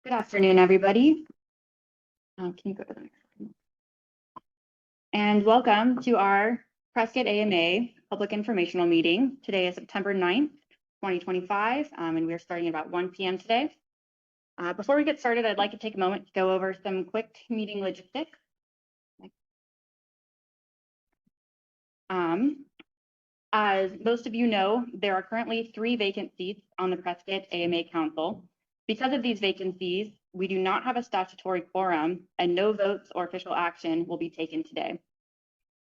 Good afternoon, everybody. Can you go to the next slide? And welcome to our Prescott AMA Public Informational Meeting. Today is September 9th, 2025, and we are starting at about 1 p.m. today. Before we get started, I'd like to take a moment to go over some quick meeting logistics. As most of you know, there are currently 3 vacant seats on the Prescott AMA Council. Because of these vacancies, we do not have a statutory quorum and no votes or official action will be taken today.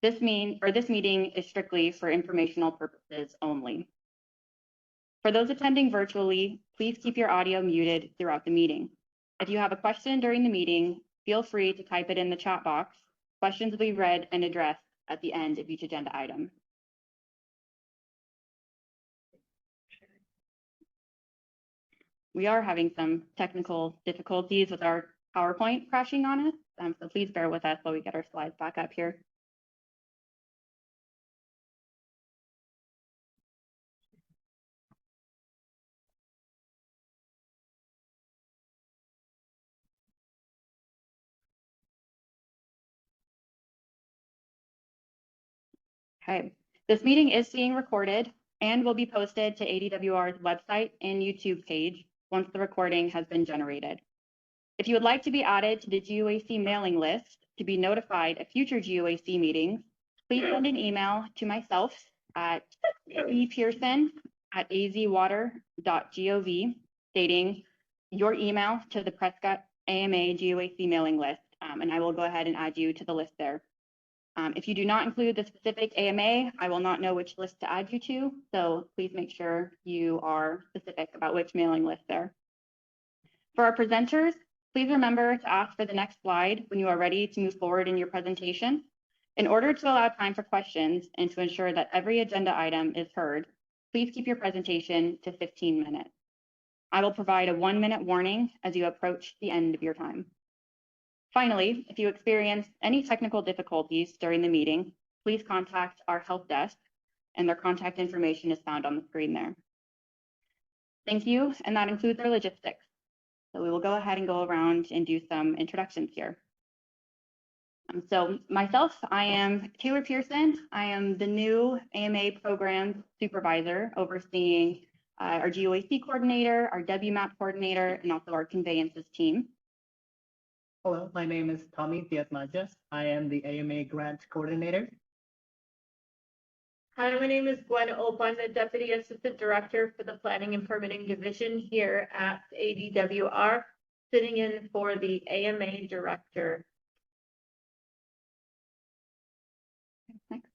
This meeting is strictly for informational purposes only. For those attending virtually, please keep your audio muted throughout the meeting. If you have a question during the meeting, feel free to type it in the chat box. Questions will be read and addressed at the end of each agenda item. We are having some technical difficulties with our PowerPoint crashing on us, so please bear with us while we get our slides back up here. Okay, this meeting is being recorded and will be posted to ADWR's website and YouTube page once the recording has been generated. If you would like to be added to the GOAC mailing list to be notified of future GOAC meetings, please send an email to myself at pearson@azwater.gov stating your email to the Prescott AMA GOAC mailing list, and I will go ahead and add you to the list there. If you do not include the specific AMA, I will not know which list to add you to, so please make sure you are specific about which mailing list there. For our presenters, please remember to ask for the next slide when you are ready to move forward in your presentation. In order to allow time for questions and to ensure that every agenda item is heard, please keep your presentation to 15 minutes. I will provide a 1-minute warning as you approach the end of your time. Finally, if you experience any technical difficulties during the meeting, please contact our help desk, and their contact information is found on the screen there. Thank you, and that includes our logistics. So we will go ahead and go around and do some introductions here. So myself, I am Taylor Pearson. I am the new AMA program supervisor overseeing our GOAC coordinator, our WMAP coordinator, and also our conveyances team. Hello, my name is Tommy Diaz-Majas. I am the AMA Grant Coordinator. Hi, my name is Gwen Open, the Deputy Assistant Director for the Planning and Permitting Division here at ADWR, sitting in for the AMA Director. Next.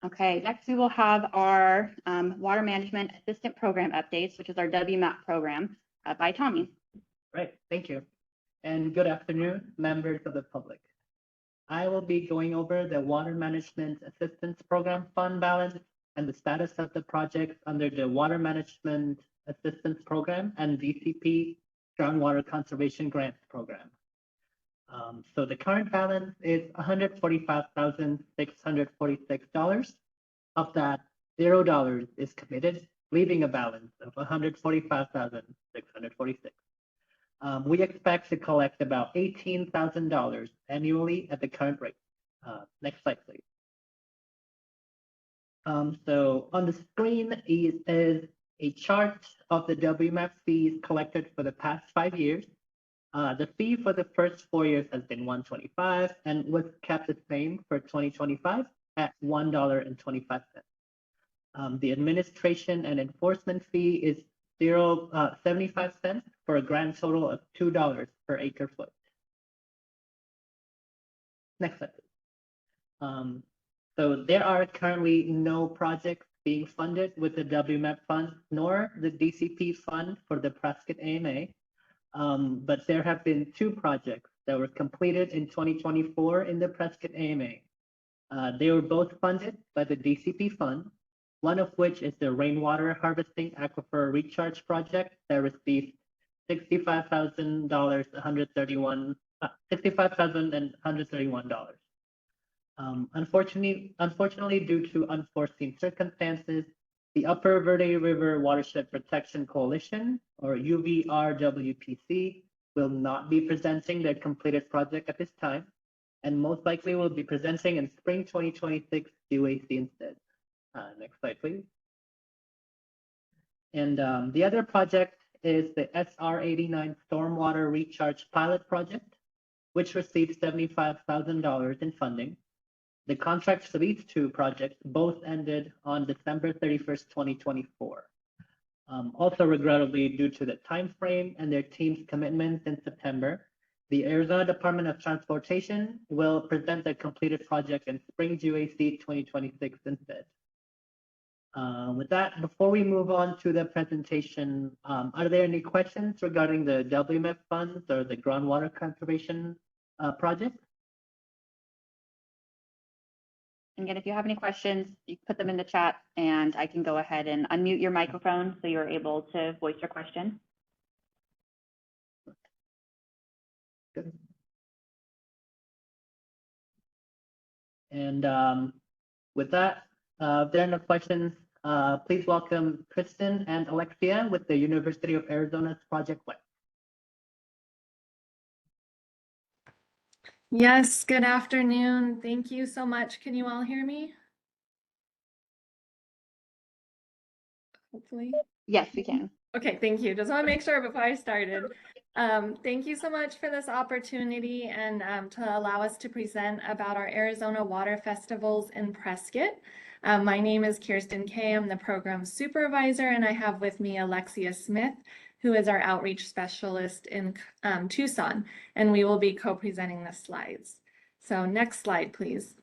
Okay, next we will have our Water Management Assistant Program updates, which is our WMAP program by Tommy. Right, thank you. And good afternoon, members of the public. I will be going over the Water Management Assistance Program fund balance and the status of the projects under the Water Management Assistance Program and DCP Groundwater Conservation Grant Program. So the current balance is $145,646. Of that, $0 is committed, leaving a balance of $145,646. We expect to collect about $18,000 annually at the current rate. Next slide, please. So on the screen is a chart of the WMAP fees collected for the past 5 years. The fee for the first 4 years has been $125 and was kept the same for 2025 at $1.25. The administration and enforcement fee is 75 cents for a grand total of $2 per acre foot. Next slide. So there are currently no projects being funded with the WMAP fund nor the DCP fund for the Prescott AMA. But there have been 2 projects that were completed in 2024 in the Prescott AMA. They were both funded by the DCP fund, one of which is the Rainwater Harvesting Aquifer Recharge Project that received $65,131. Unfortunately, due to unforeseen circumstances, The Upper Verde River Watershed Protection Coalition, or UVRWPC, will not be presenting their completed project at this time, and most likely will be presenting in spring 2026 UAC instead. Next slide, please. And the other project is the SR89 Stormwater Recharge Pilot Project, which received $75,000 in funding. The contracts for these two projects both ended on December 31st, 2024. Also, regrettably, due to the time frame and their team's commitments in September, the Arizona Department of Transportation will present their completed project in spring UAC 2026 instead. With that, before we move on to the presentation, are there any questions regarding the WMF funds or the groundwater conservation project? Again, if you have any questions, you put them in the chat and I can go ahead and unmute your microphone so you're able to voice your question. Good. And with that, if there are no questions, please welcome Kristen and Alexia with the University of Arizona's Project WET. Yes, good afternoon. Thank you so much. Can you all hear me? Hopefully. Yes, we can. Okay, thank you. Just want to make sure before I started. Thank you so much for this opportunity and to allow us to present about our Arizona Water Festivals in Prescott. My name is Kirsten Kay. I'm the program supervisor, and I have with me Alexia Smith, who is our outreach specialist in Tucson, and we will be co-presenting the slides. So next slide, please.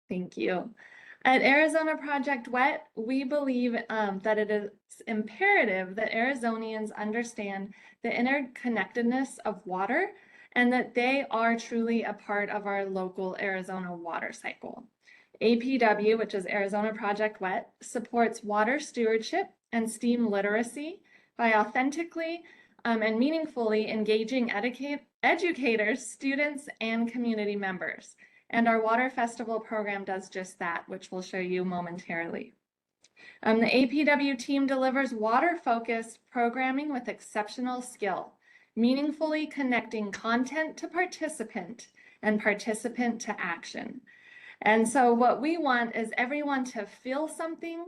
Thank you. At Arizona Project WET, we believe that it is imperative that Arizonians understand the interconnectedness of water and that they are truly a part of our local Arizona water cycle. APW, which is Arizona Project WET, supports water stewardship and STEAM literacy by authentically and meaningfully engaging educators, students, and community members. And our Water Festival program does just that, which we'll show you momentarily. The APW team delivers water-focused programming with exceptional skill, meaningfully connecting content to participant and participant to action. And so what we want is everyone to feel something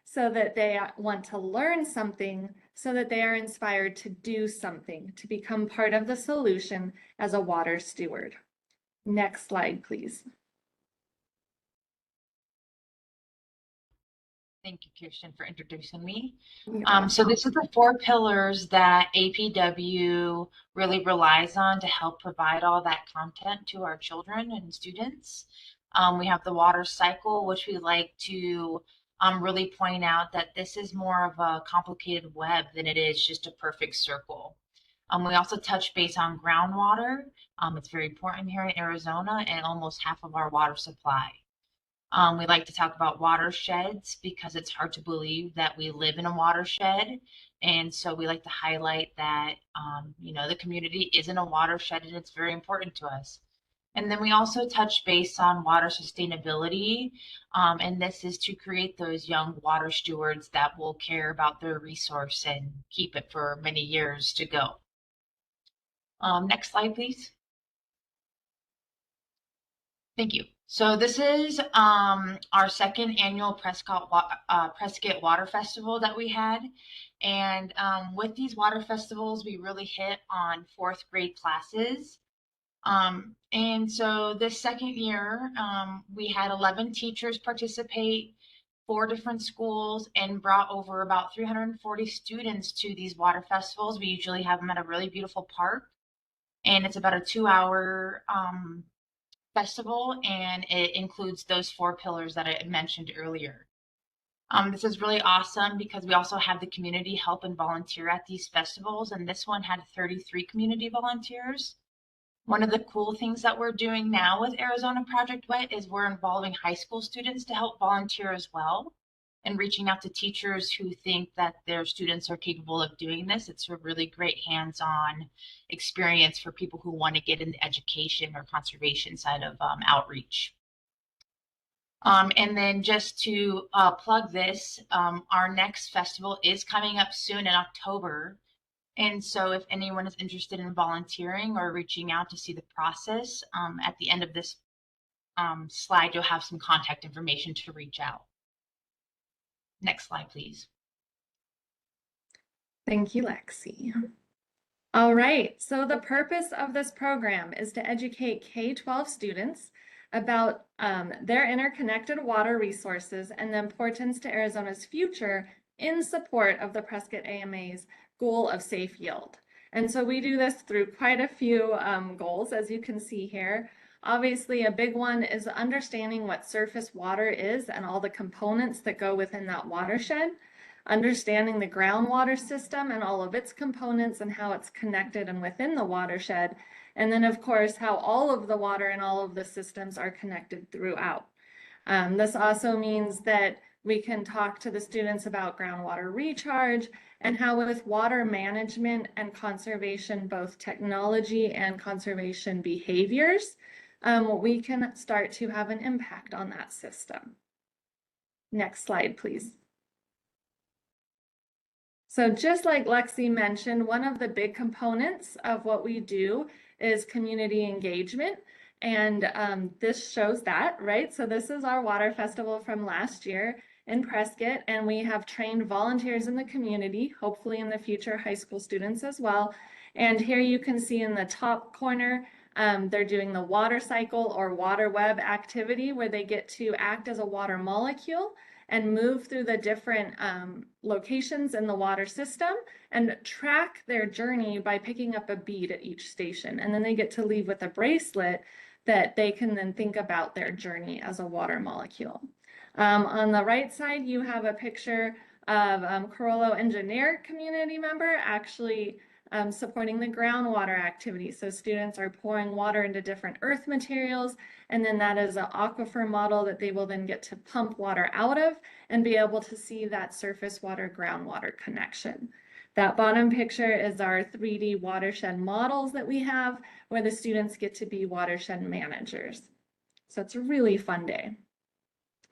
so that they want to learn something so that they are inspired to do something, to become part of the solution as a water steward. Next slide, please. Thank you, Kirsten, for introducing me. So this is the 4 pillars that APW really relies on to help provide all that content to our children and students. We have the water cycle, which we like to really point out that this is more of a complicated web than it is just a perfect circle. We also touch base on groundwater. It's very important here in Arizona and almost half of our water supply. We like to talk about watersheds because it's hard to believe that we live in a watershed. And so we like to highlight that, you know, the community is in a watershed and it's very important to us. And then we also touch base on water sustainability. And this is to create those young water stewards that will care about their resource and keep it for many years to go. Next slide, please. Thank you. So this is our second annual Prescott Water Festival that we had. And with these water festivals, we really hit on 4th grade classes. And so this second year, we had 11 teachers participate, 4 different schools, and brought over about 340 students to these water festivals. We usually have them at a really beautiful park. And it's about a 2-hour festival, and it includes those 4 pillars that I mentioned earlier. This is really awesome because we also have the community help and volunteer at these festivals, and this one had 33 community volunteers. One of the cool things that we're doing now with Arizona Project WET is we're involving high school students to help volunteer as well. and reaching out to teachers who think that their students are capable of doing this. It's a really great hands-on experience for people who want to get in the education or conservation side of outreach. And then just to plug this, our next festival is coming up soon in October. And so if anyone is interested in volunteering or reaching out to see the process, at the end of this slide, you'll have some contact information to reach out. Next slide, please. Thank you, Lexi. All right, so the purpose of this program is to educate K-12 students about their interconnected water resources and the importance to Arizona's future in support of the Prescott AMA's goal of safe yield. And so we do this through quite a few goals, as you can see here. Obviously, a big one is understanding what surface water is and all the components that go within that watershed, understanding the groundwater system and all of its components and how it's connected and within the watershed, and then of course how all of the water and all of the systems are connected throughout. This also means that we can talk to the students about groundwater recharge and how with water management and conservation, both technology and conservation behaviors, we can start to have an impact on that system. Next slide, please. So just like Lexi mentioned, one of the big components of what we do is community engagement. And this shows that, right? So this is our water festival from last year in Prescott, and we have trained volunteers in the community, hopefully in the future high school students as well. And here you can see in the top corner, they're doing the water cycle or water web activity where they get to act as a water molecule and move through the different locations in the water system and track their journey by picking up a bead at each station. And then they get to leave with a bracelet that they can then think about their journey as a water molecule. On the right side, you have a picture of Corollo engineer community member actually supporting the groundwater activity. So students are pouring water into different earth materials, and then that is an aquifer model that they will then get to pump water out of and be able to see that surface water groundwater connection. That bottom picture is our 3D watershed models that we have where the students get to be watershed managers. So it's a really fun day.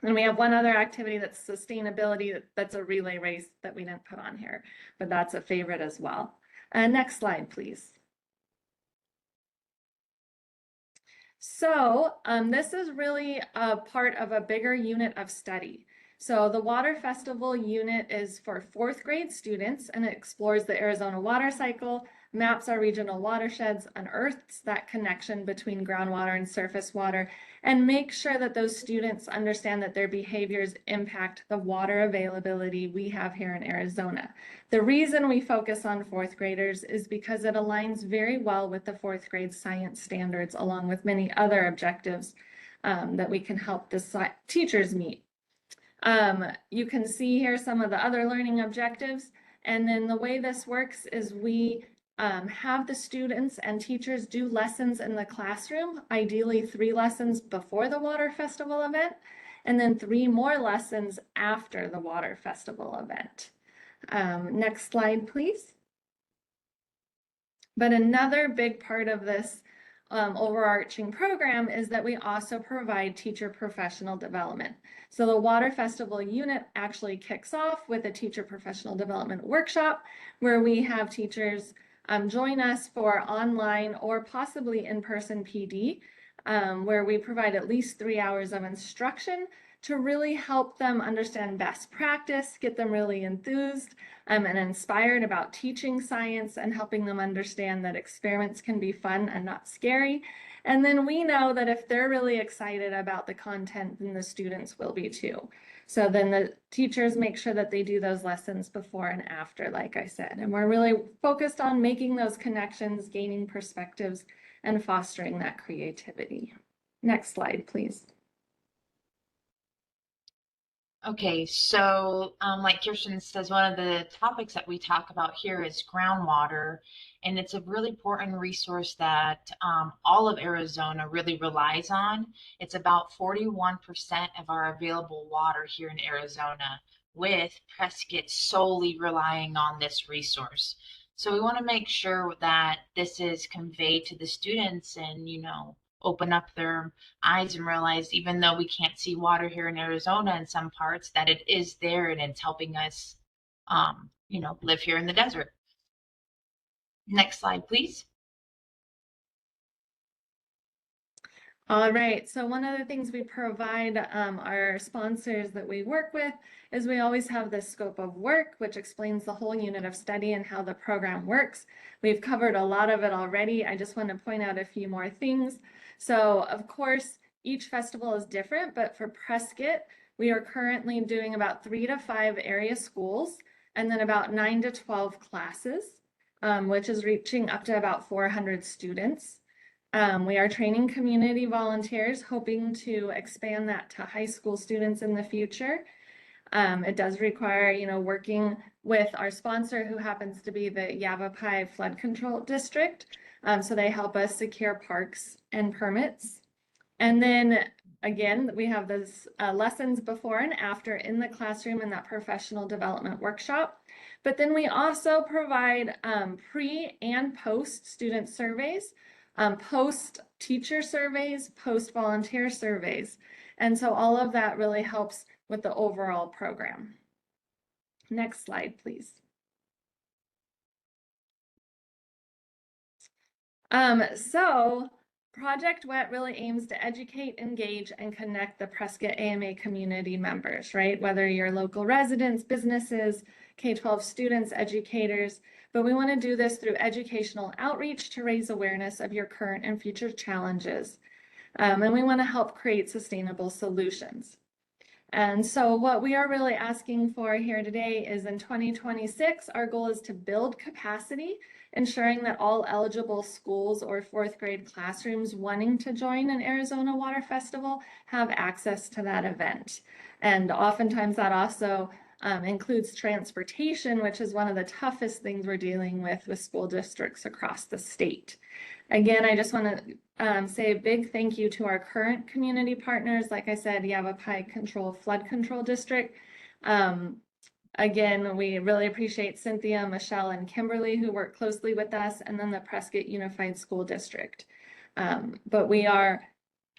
And we have one other activity that's sustainability, that's a relay race that we didn't put on here, but that's a favorite as well. Next slide, please. So this is really a part of a bigger unit of study. So the Water Festival unit is for 4th grade students, and it explores the Arizona water cycle, maps our regional watersheds, unearths that connection between groundwater and surface water, and makes sure that those students understand that their behaviors impact the water availability we have here in Arizona. The reason we focus on 4th graders is because it aligns very well with the 4th grade science standards, along with many other objectives that we can help the teachers meet. You can see here some of the other learning objectives. And then the way this works is we have the students and teachers do lessons in the classroom, ideally 3 lessons before the Water Festival event, and then 3 more lessons after the Water Festival event. Next slide, please. But another big part of this overarching program is that we also provide teacher professional development. So the Water Festival unit actually kicks off with a teacher professional development workshop where we have teachers join us for online or possibly in-person PD, where we provide at least 3 hours of instruction to really help them understand best practice, get them really enthused and inspired about teaching science and helping them understand that experiments can be fun and not scary. And then we know that if they're really excited about the content, then the students will be too. So then the teachers make sure that they do those lessons before and after, like I said. And we're really focused on making those connections, gaining perspectives, and fostering that creativity. Next slide, please. Okay, so like Kirsten says, one of the topics that we talk about here is groundwater, and it's a really important resource that all of Arizona really relies on. It's about 41% of our available water here in Arizona with Prescott solely relying on this resource. So we want to make sure that this is conveyed to the students and, open up their eyes and realize even though we can't see water here in Arizona in some parts, that it is there and it's helping us, live here in the desert. Next slide, please. All right, so one of the things we provide our sponsors that we work with is we always have the scope of work, which explains the whole unit of study and how the program works. We've covered a lot of it already. I just want to point out a few more things. So of course, each festival is different, but for Prescott, we are currently doing about 3 to 5 area schools and then about 9 to 12 classes, which is reaching up to about 400 students. We are training community volunteers, hoping to expand that to high school students in the future. It does require, working with our sponsor, who happens to be the Yavapai Flood Control District. So they help us secure parks and permits. And then again, we have those lessons before and after in the classroom in that professional development workshop. But then we also provide pre and post student surveys, post teacher surveys, post volunteer surveys. And so all of that really helps with the overall program. Next slide, please. So Project WET really aims to educate, engage, and connect the Prescott AMA community members, right? Whether you're local residents, businesses, K-12 students, educators, but we want to do this through educational outreach to raise awareness of your current and future challenges. And we want to help create sustainable solutions. And so what we are really asking for here today is in 2026, our goal is to build capacity, ensuring that all eligible schools or fourth grade classrooms wanting to join an Arizona Water Festival have access to that event. And oftentimes that also includes transportation, which is one of the toughest things we're dealing with school districts across the state. Again, I just want to say a big thank you to our current community partners. Like I said, Yavapai Flood Control District. Again, we really appreciate Cynthia, Michelle, and Kimberly, who work closely with us, and then the Prescott Unified School District. But we are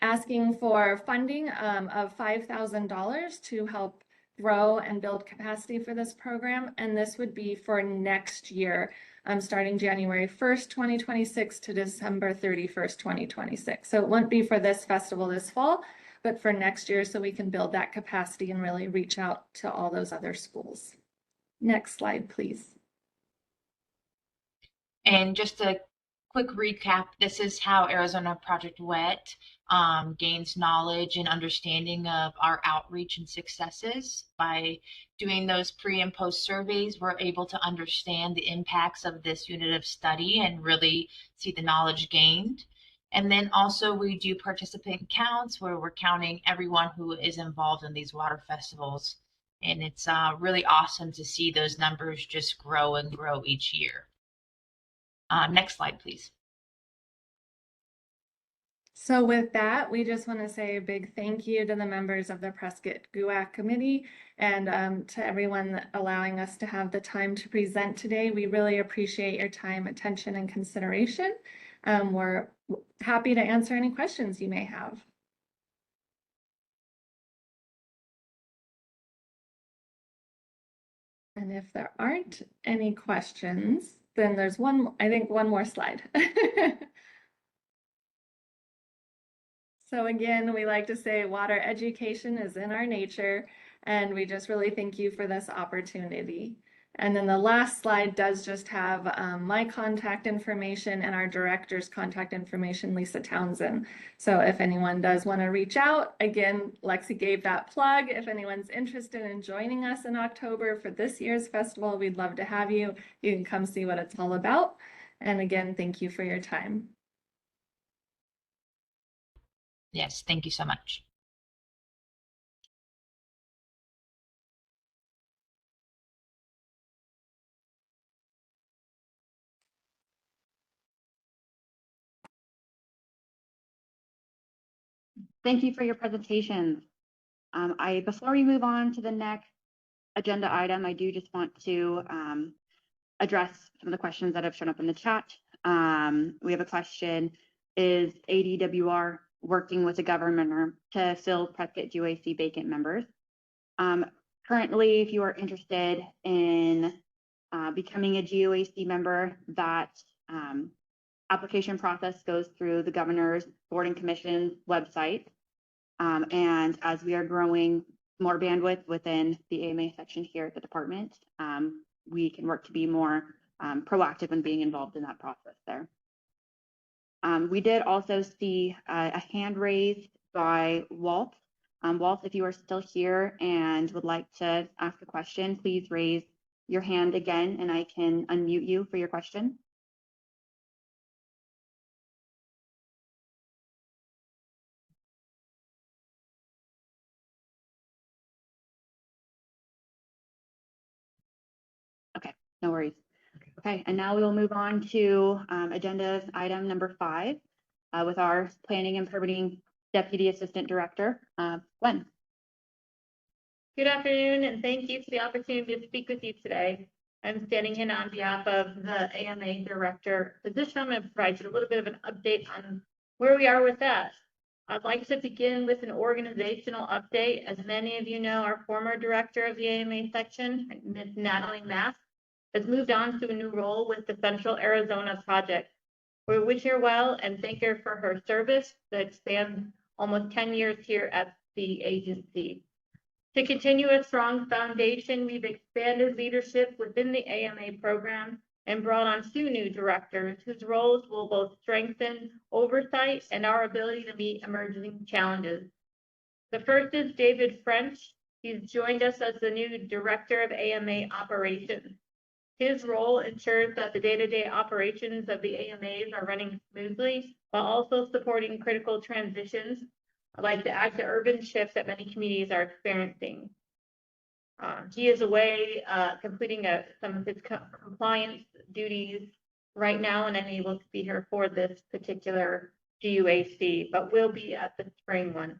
asking for funding of $5,000 to help grow and build capacity for this program. And this would be for next year, starting January 1st, 2026 to December 31st, 2026. So it won't be for this festival this fall, but for next year, so we can build that capacity and really reach out to all those other schools. Next slide, please. And just a quick recap, this is how Arizona Project WET gains knowledge and understanding of our outreach and successes. By doing those pre and post surveys, we're able to understand the impacts of this unit of study and really see the knowledge gained. And then also we do participant counts where we're counting everyone who is involved in these water festivals. And it's really awesome to see those numbers just grow and grow each year. Next slide, please. So with that, we just want to say a big thank you to the members of the Prescott GUAC committee and to everyone allowing us to have the time to present today. We really appreciate your time, attention, and consideration. We're happy to answer any questions you may have. And if there aren't any questions, then there's one more slide. So again, we like to say water education is in our nature, and we just really thank you for this opportunity. And then the last slide does just have my contact information and our director's contact information, Lisa Townsend. So if anyone does want to reach out, again, Lexi gave that plug. If anyone's interested in joining us in October for this year's festival, we'd love to have you. You can come see what it's all about. And again, thank you for your time. Yes, thank you so much. Thank you for your presentations. Before we move on to the next agenda item, I do just want to address some of the questions that have shown up in the chat. We have a question: is ADWR working with the governor to fill Prescott GOAC vacant members? Currently, if you are interested in becoming a GOAC member, that application process goes through the governor's board and commission website. And as we are growing more bandwidth within the AMA section here at the department, we can work to be more proactive in being involved in that process there. We did also see a hand raised by Walt. Walt, if you are still here and would like to ask a question, please raise your hand again and I can unmute you for your question. Okay, no worries. Okay, and now we will move on to agenda item number 5 with our Planning and Permitting Deputy Assistant Director, Gwen. Good afternoon, and thank you for the opportunity to speak with you today. I'm standing in on behalf of the AMA Director position. I'm going to provide you a little bit of an update on where we are with that. I'd like to begin with an organizational update. As many of you know, our former director of the AMA section, Ms. Natalie Mass, has moved on to a new role with the Central Arizona Project. We wish her well and thank her for her service that spans almost 10 years here at the agency. To continue a strong foundation, we've expanded leadership within the AMA program and brought on 2 new directors whose roles will both strengthen oversight and our ability to meet emerging challenges. The first is David French. He's joined us as the new Director of AMA Operations. His role ensures that the day-to-day operations of the AMAs are running smoothly while also supporting critical transitions like the ag-to-urban shift that many communities are experiencing. He is away completing some of his compliance duties right now and unable to be here for this particular GUAC, but will be at the spring one.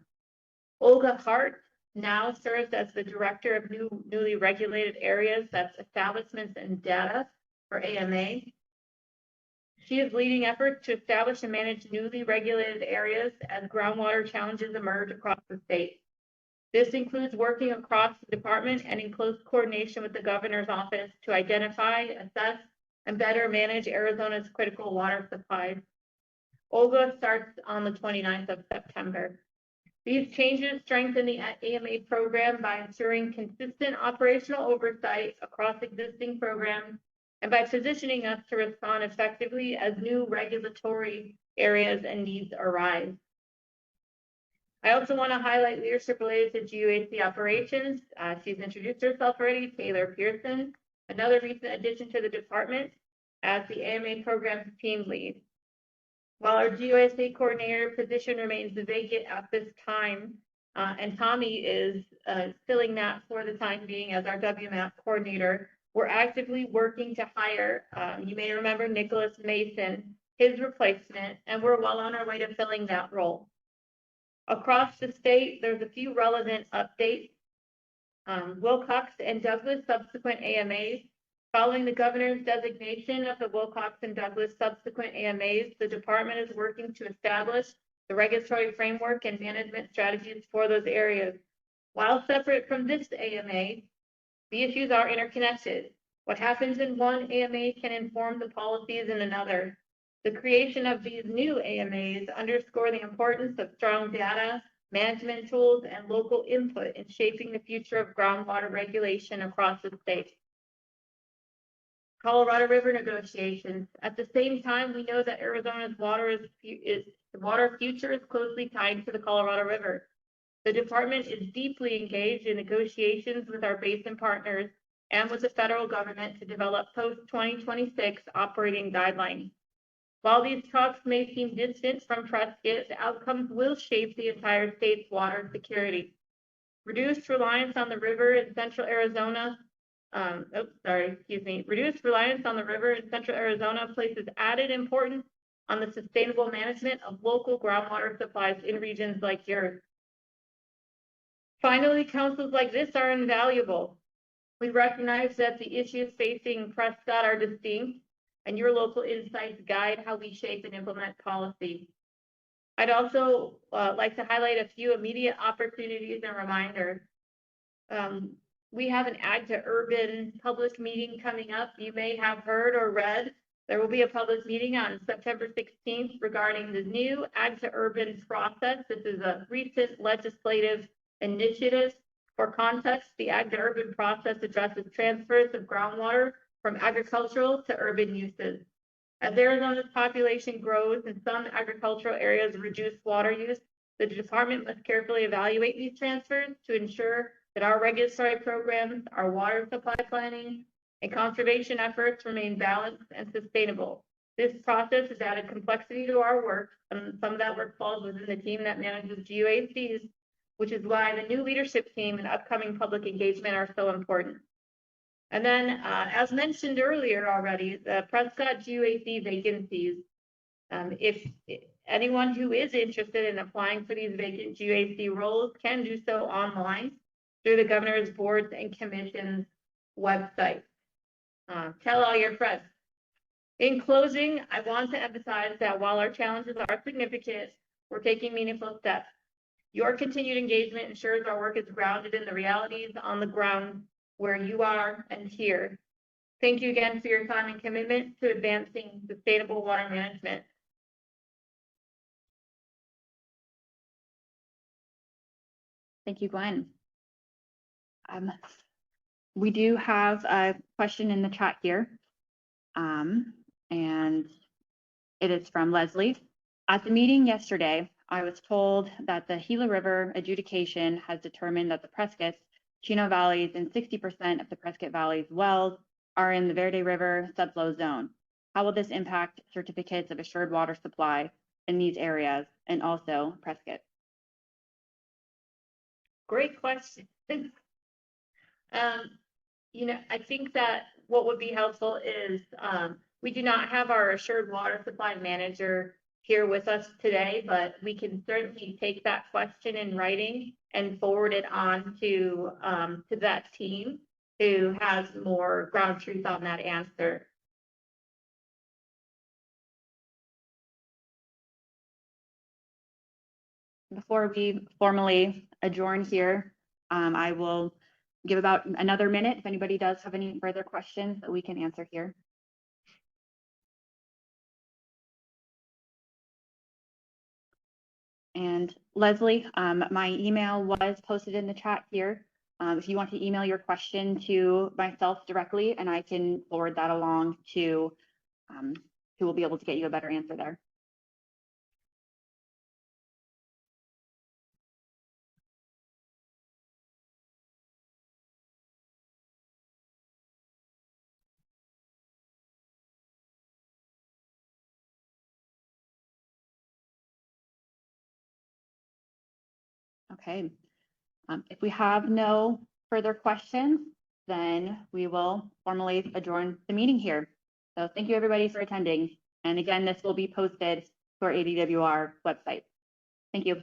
Olga Hart now serves as the Director of Newly Regulated Areas, that's Establishments and Data for AMA. She is leading efforts to establish and manage newly regulated areas as groundwater challenges emerge across the state. This includes working across the department and in close coordination with the governor's office to identify, assess, and better manage Arizona's critical water supplies. Olga starts on the 29th of September. These changes strengthen the AMA program by ensuring consistent operational oversight across existing programs and by positioning us to respond effectively as new regulatory areas and needs arise. I also want to highlight leadership related to GUAC operations. She's introduced herself already, Taylor Pearson, another recent addition to the department as the AMA program's team lead. While our GUAC coordinator position remains vacant at this time, and Tommy is filling that for the time being as our WMAP coordinator, we're actively working to hire, you may remember Nicholas Mason, his replacement, and we're well on our way to filling that role. Across the state, there's a few relevant updates. Wilcox and Douglas subsequent AMAs. Following the governor's designation of the Wilcox and Douglas subsequent AMAs, the department is working to establish the regulatory framework and management strategies for those areas. While separate from this AMA, the issues are interconnected. What happens in one AMA can inform the policies in another. The creation of these new AMAs underscore the importance of strong data, management tools, and local input in shaping the future of groundwater regulation across the state. Colorado River negotiations. At the same time, we know that Arizona's water future is closely tied to the Colorado River. The department is deeply engaged in negotiations with our basin partners and with the federal government to develop post-2026 operating guidelines. While these talks may seem distant from Prescott, the outcomes will shape the entire state's water security. Reduced reliance on the river in central Arizona, reduced reliance on the river in central Arizona places added importance on the sustainable management of local groundwater supplies in regions like yours. Finally, councils like this are invaluable. We recognize that the issues facing Prescott are distinct, and your local insights guide how we shape and implement policy. I'd also like to highlight a few immediate opportunities and reminders. We have an Ag to Urban public meeting coming up. You may have heard or read there will be a public meeting on September 16th regarding the new Ag to Urban process. This is a recent legislative initiative. For context, the Ag to Urban process addresses transfers of groundwater from agricultural to urban uses. As Arizona's population grows and some agricultural areas reduce water use, the department must carefully evaluate these transfers to ensure that our regulatory programs, our water supply planning, and conservation efforts remain balanced and sustainable. This process has added complexity to our work, and some of that work falls within the team that manages GUACs, which is why the new leadership team and upcoming public engagement are so important. And then, as mentioned earlier already, the Prescott GUAC vacancies. If anyone who is interested in applying for these vacant GUAC roles can do so online through the governor's boards and commissions website. Tell all your friends. In closing, I want to emphasize that while our challenges are significant, we're taking meaningful steps. Your continued engagement ensures our work is grounded in the realities on the ground where you are and here. Thank you again for your time and commitment to advancing sustainable water management. Thank you, Gwen. We do have a question in the chat here, and it is from Leslie. At the meeting yesterday, I was told that the Gila River adjudication has determined that the Prescott, Chino Valleys, and 60% of the Prescott Valley's wells are in the Verde River subflow zone. How will this impact certificates of assured water supply in these areas and also Prescott? Great question. I think that what would be helpful is we do not have our assured water supply manager here with us today, but we can certainly take that question in writing and forward it on to that team who has more ground truth on that answer. Before we formally adjourn here, I will give about another minute if anybody does have any further questions that we can answer here. And Leslie, my email was posted in the chat here. If you want to email your question to myself directly, and I can forward that along to who will be able to get you a better answer there. Okay, if we have no further questions, then we will formally adjourn the meeting here. So thank you everybody for attending. And again, this will be posted to our ADWR website. Thank you.